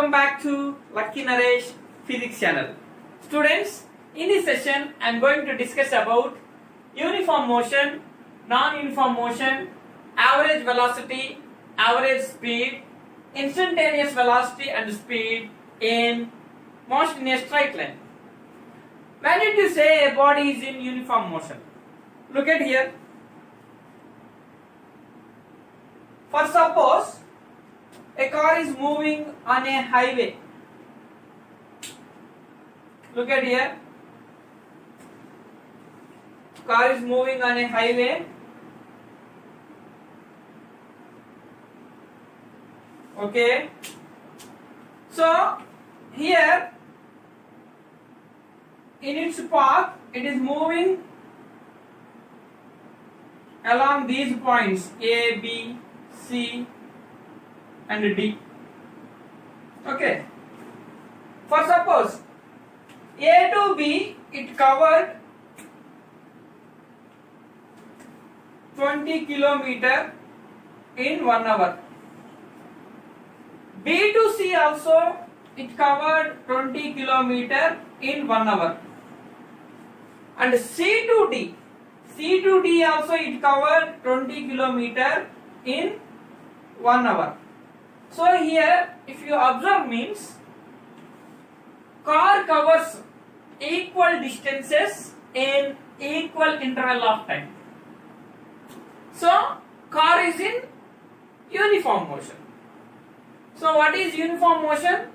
Welcome back to Lucky Naresh Physics channel. Students, in this session I am going to discuss about uniform motion, non-uniform motion, average velocity, average speed, instantaneous velocity and speed in motion in a straight line. When did you say a body is in uniform motion? Look at here. For suppose a car is moving on a highway. Look at here. Car is moving on a highway. Okay. So here in its path it is moving along these points A, B, C and D. Okay. For suppose A to B it covered 20 kilometer in 1 hour. B to C also it covered 20 kilometer in 1 hour. And C to D also it covered 20 kilometer in 1 hour. So here if you observe means car covers equal distances in equal interval of time. So car is in uniform motion. So what is uniform motion?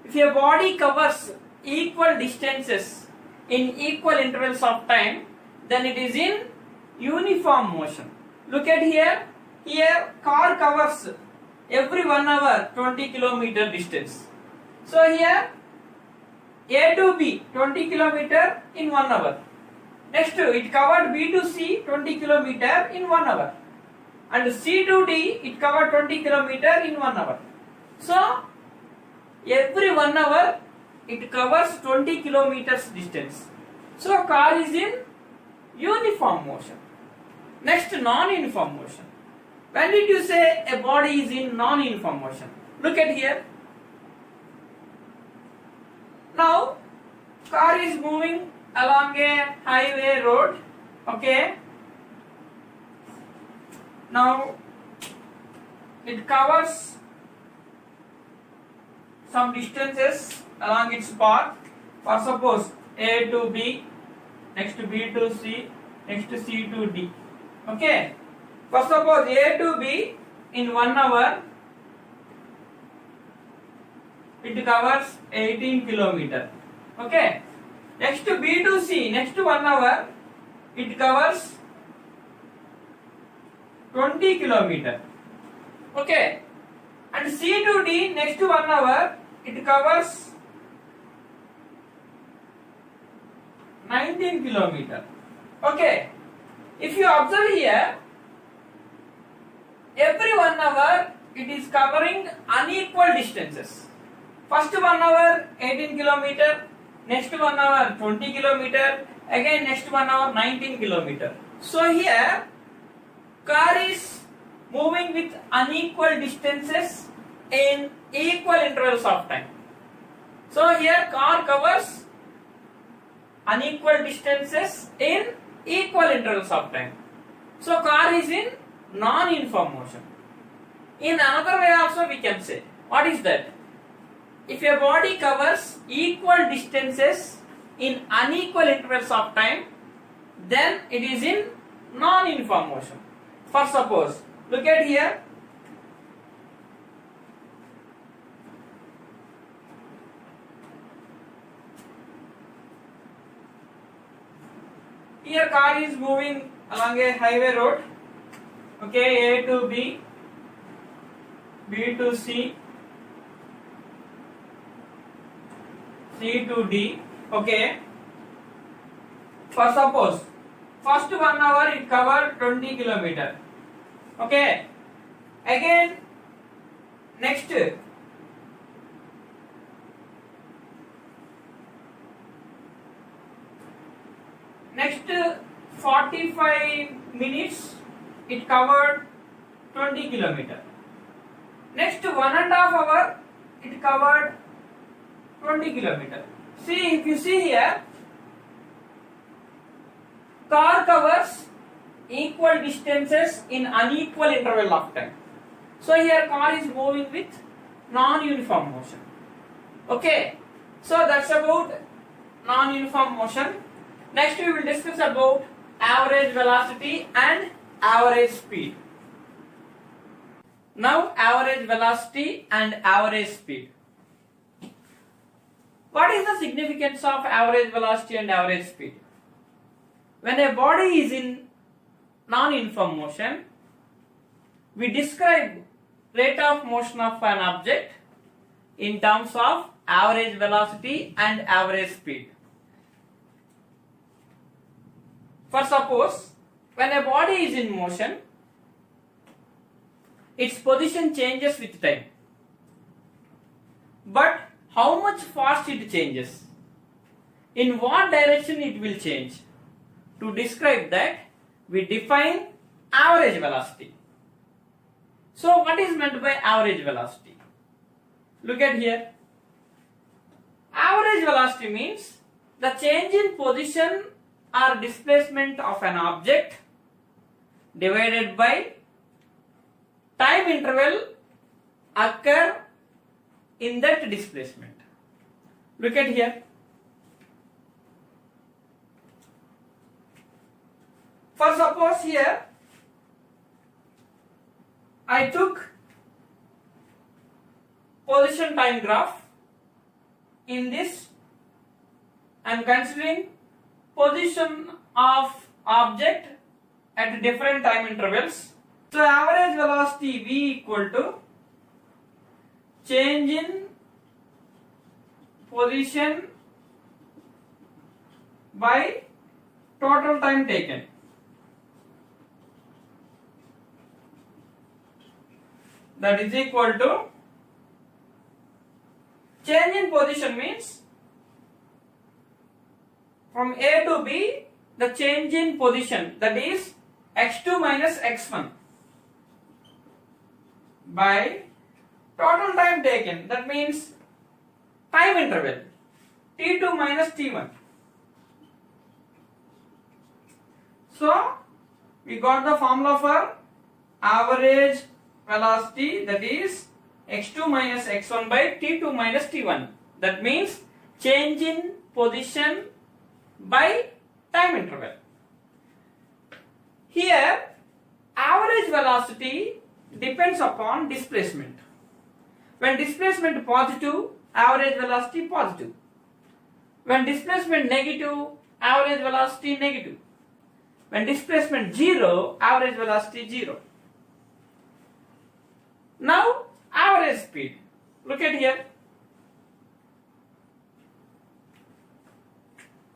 If a body covers equal distances in equal intervals of time, then it is in uniform motion. Look at here. Here car covers every 1 hour 20 kilometer distance. So here A to B 20 kilometer in 1 hour. Next it covered B to C 20 kilometer in 1 hour. And C to D it covered 20 kilometer in 1 hour. So every 1 hour it covers 20 kilometers distance. So car is in uniform motion. Next, non-uniform motion. When did you say a body is in non-uniform motion? Look at here. Now car is moving along a highway road. Okay. Now it covers some distances along its path. For suppose A to B, next B to C, next C to D. Okay. For suppose A to B in 1 hour it covers 18 kilometer. Okay. Next B to C, next 1 hour it covers 20 kilometer. Okay. And C to D next 1 hour it covers 19 kilometer. Okay. If you observe here, every 1 hour it is covering unequal distances. First 1 hour 18 kilometer, next 1 hour 20 kilometer, again next 1 hour 19 kilometer. So here car is moving with unequal distances in equal intervals of time. So here car covers unequal distances in equal intervals of time. So car is in non-uniform motion. In another way also we can say, what is that? If a body covers equal distances in unequal intervals of time, then it is in non-uniform motion. For suppose, look at here. Here car is moving along a highway road. Okay, A to B, B to C, C to D. Okay. For suppose first 1 hour it covered 20 kilometer. Okay. Again next 45 minutes it covered 20 kilometer. Next 1.5 hours it covered 20 kilometers. See, if you see here, car covers equal distances in unequal interval of time. So here car is moving with non-uniform motion. Okay, so that's about non-uniform motion. Next we will discuss about average velocity and average speed. Now average velocity and average speed. What is the significance of average velocity and average speed? When a body is in non-uniform motion, we describe rate of motion of an object in terms of average velocity and average speed. For suppose, when a body is in motion, its position changes with time. But how much fast it changes? In what direction it will change? To describe that, we define average velocity. So what is meant by average velocity? Look at here. Average velocity means the change in position or displacement of an object divided by time interval occur in that displacement. Look at here. For suppose here I took position time graph. In this I am considering position of object at different time intervals. So average velocity V equal to change in position by total time taken. That is equal to change in position means from A to B, the change in position, that is x2 minus x1 by total time taken, that means time interval t2 minus t1. So we got the formula for average velocity, that is x2 minus x1 by t2 minus t1. That means change in position by time interval. Here average velocity depends upon displacement. When displacement positive, average velocity positive. When displacement negative, average velocity negative. When displacement 0, average velocity 0. Now average speed. Look at here.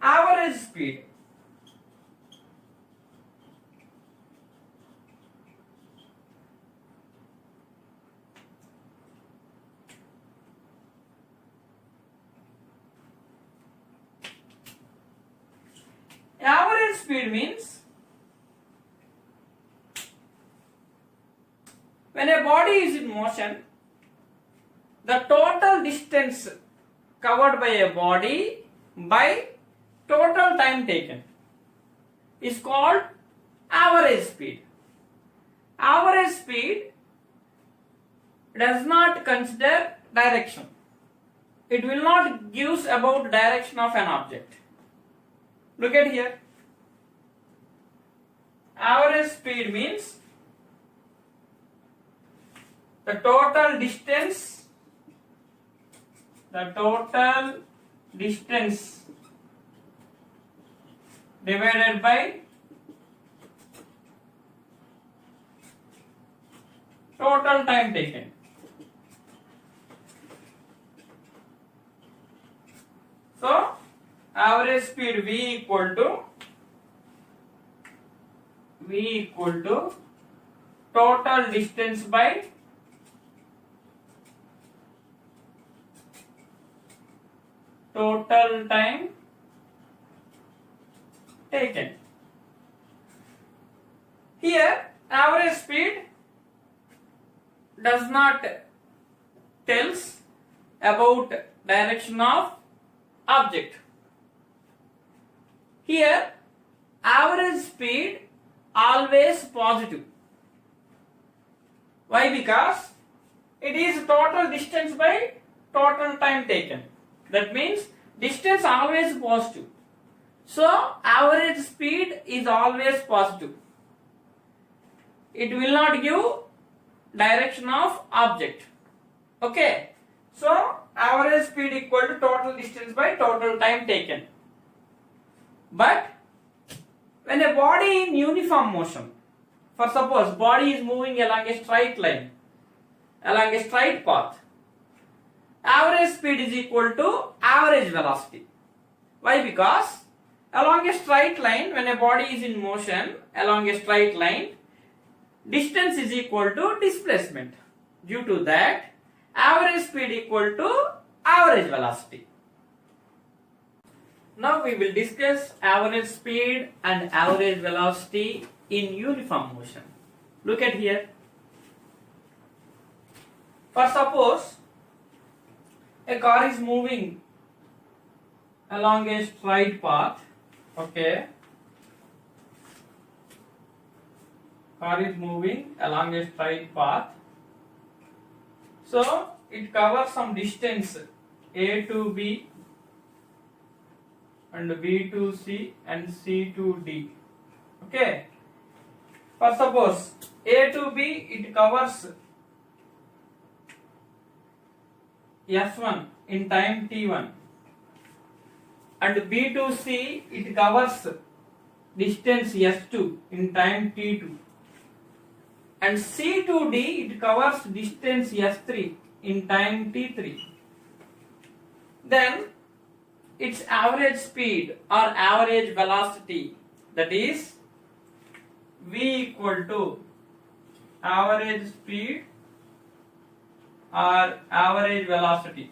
Average speed. Average speed means when a body is in motion, the total distance covered by a body by total time taken is called average speed. Average speed does not consider direction. It will not give about direction of an object. Look at here. Average speed means the total distance divided by total time taken. So average speed V equal to total distance by total time taken. Here average speed does not tells about direction of object. Here average speed always positive. Why? Because it is total distance by total time taken. That means distance always positive. So average speed is always positive. It will not give direction of object. Okay. So average speed equal to total distance by total time taken. But when a body in uniform motion, for suppose body is moving along a straight line, along a straight path, average speed is equal to average velocity. Why? Because along a straight line, when a body is in motion along a straight line, distance is equal to displacement. Due to that, average speed equal to average velocity. Now we will discuss average speed and average velocity in uniform motion. Look at here. For suppose a car is moving along a straight path. Okay. Car is moving along a straight path. So it covers some distance A to B and B to C and C to D. Okay. For suppose A to B, it covers S1 in time T1, and B to C, it covers distance S2 in time T2, and C to D, it covers distance S3 in time T3. Then its average speed or average velocity, that is V equal to average speed or average velocity.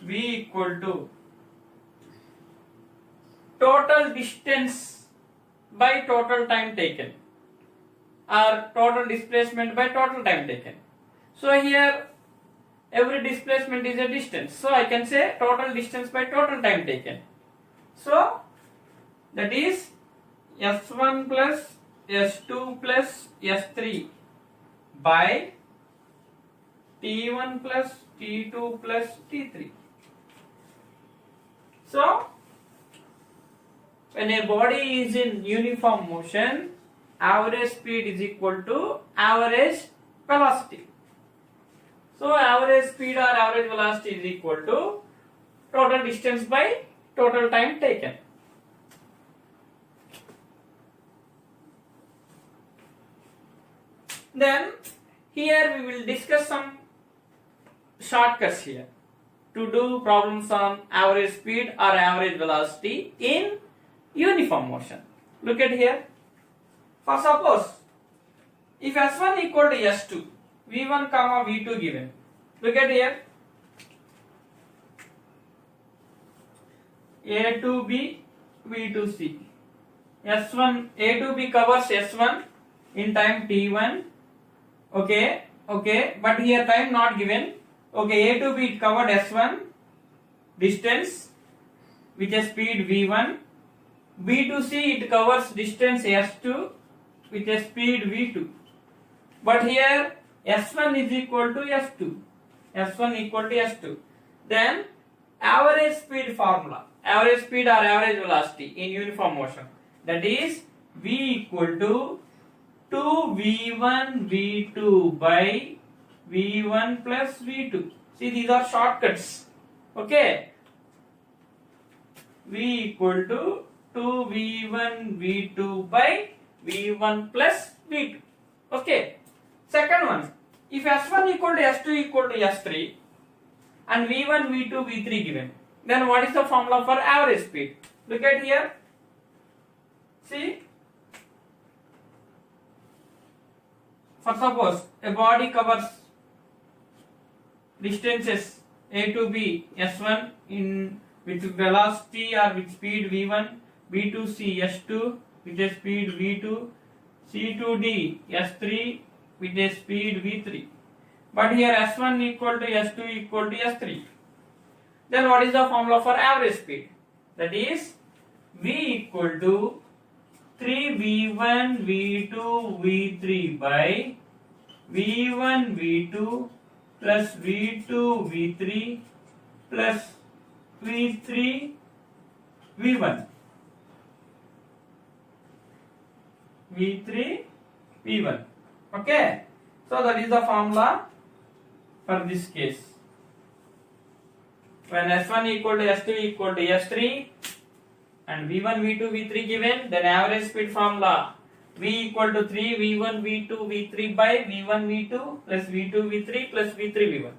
V equal to total distance by total time taken, or total displacement by total time taken. So here every displacement is a distance. So I can say total distance by total time taken. So that is S1 plus S2 plus S3 by T1 plus T2 plus T3. So when a body is in uniform motion, average speed is equal to average velocity. So average speed or average velocity is equal to total distance by total time taken. Then here we will discuss some shortcuts here to do problems on average speed or average velocity in uniform motion. Look at here. For suppose if S1 equal to S2, V1 comma V2 given. Look at here. A to B, B to C. S1, A to B covers S1 in time T1. Okay, but here time not given. Okay, A to B it covered S1 distance with a speed V1. B to C it covers distance S2 with a speed V2. But here S1 is equal to S2. S1 equal to S2. Then average speed formula. Average speed or average velocity in uniform motion. That is V equal to 2V1 V2 by V1 plus V2. See, these are shortcuts. Okay. V equal to 2V1 V2 by V1 plus V2. Okay. Second one. If S1 equal to S2 equal to S3 and V1, V2, V3 given, then what is the formula for average speed? Look at here. See. For suppose a body covers distances A to B, S1 in with velocity or with speed V1, B to C, S2 with a speed V2, C to D, S3 with a speed V3. but here S1 equal to S2 equal to S3. Then what is the formula for average speed? That is V equal to 3V1 V2 V3 by V1 V2 plus V2 V3 plus V3 V1 V3 V1. Okay, so that is the formula for this case. When S1 equal to S2 equal to S3 and V1 V2 V3 given, then average speed formula V equal to 3 V1 V2 V3 by V1 V2 plus V2 V3 plus V3 V1.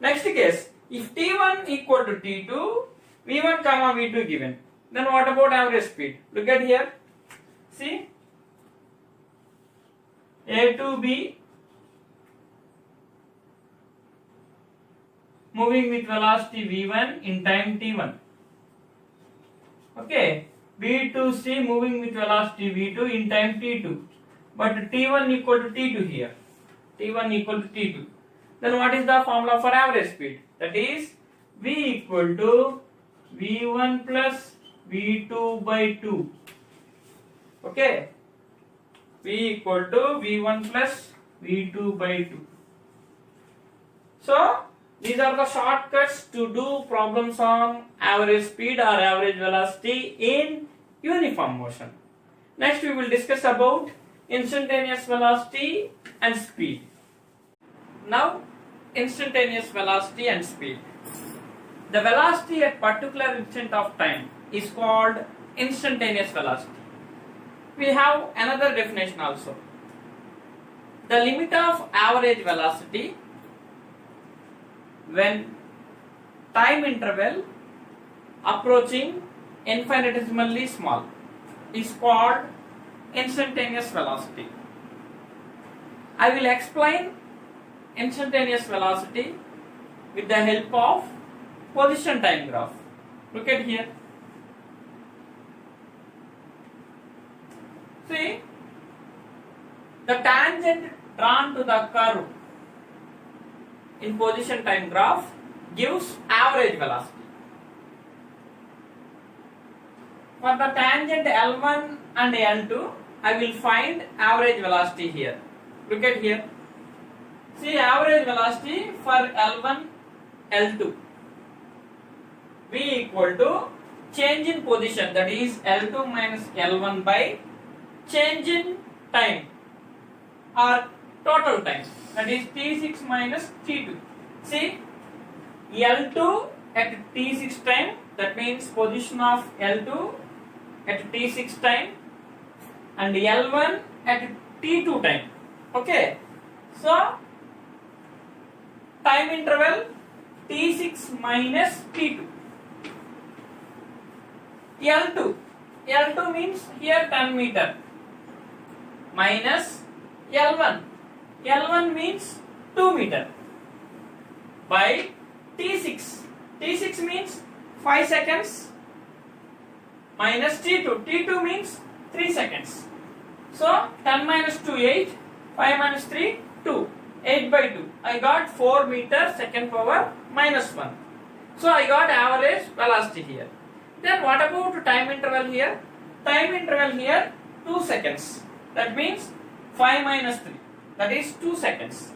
Next case, if T1 equal to T2 V1 comma V2 given, then what about average speed? Look at here. See, A to B moving with velocity V1 in time T1. Okay, B to C moving with velocity V2 in time T2. But T1 equal to T2 here. T1 equal to T2. Then what is the formula for average speed? That is V equal to V1 plus V2 by 2. Okay, V equal to V1 plus V2 by 2. So these are the shortcuts to do problems on average speed or average velocity in uniform motion. Next we will discuss about instantaneous velocity and speed. Now, instantaneous velocity and speed. The velocity at particular instant of time is called instantaneous velocity. We have another definition also. The limit of average velocity when time interval approaching infinitesimally small is called instantaneous velocity. I will explain instantaneous velocity with the help of position time graph. Look at here. See, the tangent drawn to the curve in position time graph gives average velocity. For the tangent L1 and L2, I will find average velocity here. Look at here. See, average velocity for L1, L2. V equal to change in position, that is L2 minus L1 by change in time or total time, that is T6 minus T2. See, L2 at T6 time, that means position of L2 at T6 time, and L1 at T2 time. Okay, so time interval T6 minus T2. L2 means here 10 meter minus L1 means 2 meter by T6 means 5 seconds minus T2 means 3 seconds. So 10 minus 2 8, 5 minus 3 2, 8 by 2. I got 4 meter second power minus 1. So I got average velocity here. Then what about time interval here? Time interval here 2 seconds. That means 5 minus 3. That is 2 seconds.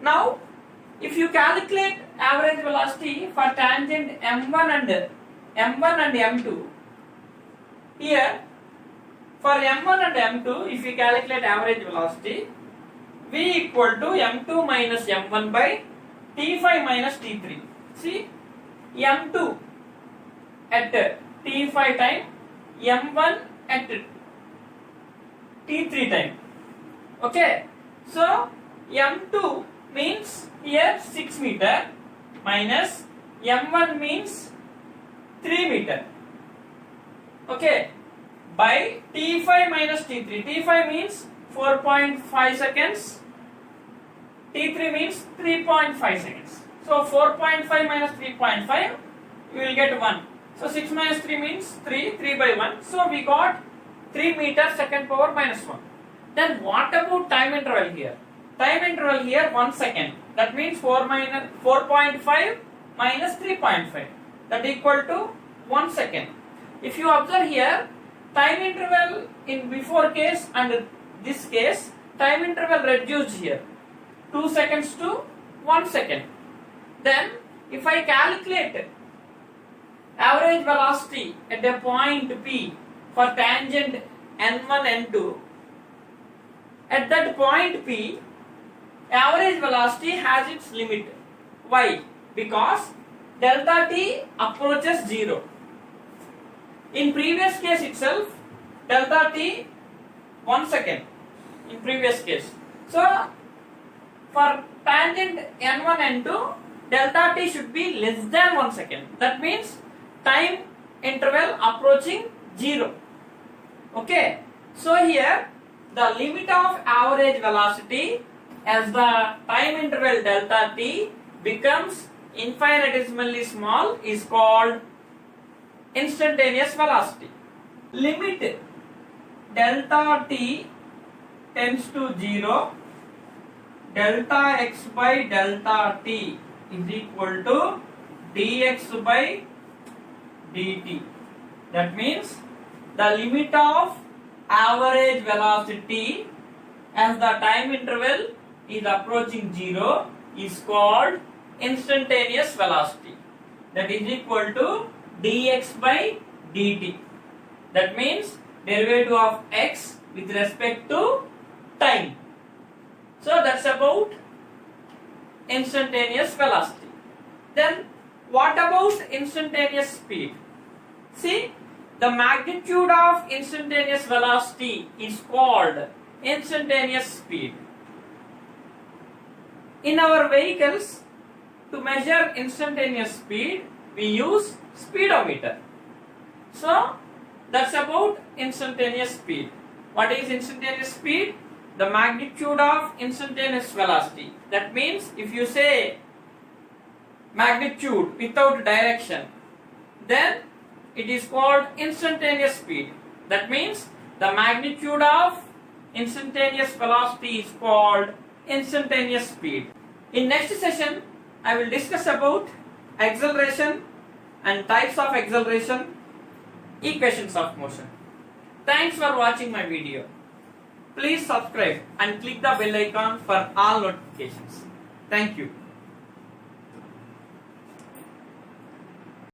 Now, if you calculate average velocity for tangent M1 and M2, here for M1 and M2, if you calculate average velocity, V equal to M2 minus M1 by T5 minus T3. See, M2 at T5 time, M1 at T3 time. Okay, so M2 means here 6 meter minus M1 means 3 meter. Okay, by T5 minus T3. T5 means 4.5 seconds. T3 means 3.5 seconds. So 4.5 minus 3.5, you will get 1. So 6 minus 3 means 3 by 1. So we got 3 meter second power minus 1. Then what about time interval here? time interval here 1 second. That means 4.5 minus 3.5. That equal to 1 second. If you observe here, time interval in before case and this case, time interval reduced here. 2 seconds to 1 second. Then if I calculate average velocity at a point P for tangent n1, n2, at that point P, average velocity has its limit. Why? Because delta t approaches 0. In previous case itself, delta t 1 second in previous case. So, for tangent n1, n2, delta t should be less than 1 second. That means time interval approaching 0. Okay. So, here the limit of average velocity as the time interval delta t becomes infinitesimally small is called instantaneous velocity. Limit delta t tends to 0, delta x by delta t is equal to dx by dt. That means the limit of average velocity as the time interval is approaching 0 is called instantaneous velocity. That is equal to dx by dt. That means derivative of x with respect to time. So that's about instantaneous velocity. Then what about instantaneous speed? See, the magnitude of instantaneous velocity is called instantaneous speed. In our vehicles, to measure instantaneous speed, we use speedometer. So, that's about instantaneous speed. What is instantaneous speed? The magnitude of instantaneous velocity. That means if you say magnitude without direction, then it is called instantaneous speed. That means the magnitude of instantaneous velocity is called instantaneous speed. In next session, I will discuss about acceleration and types of acceleration, equations of motion. Thanks for watching my video. Please subscribe and click the bell icon for all notifications. Thank you.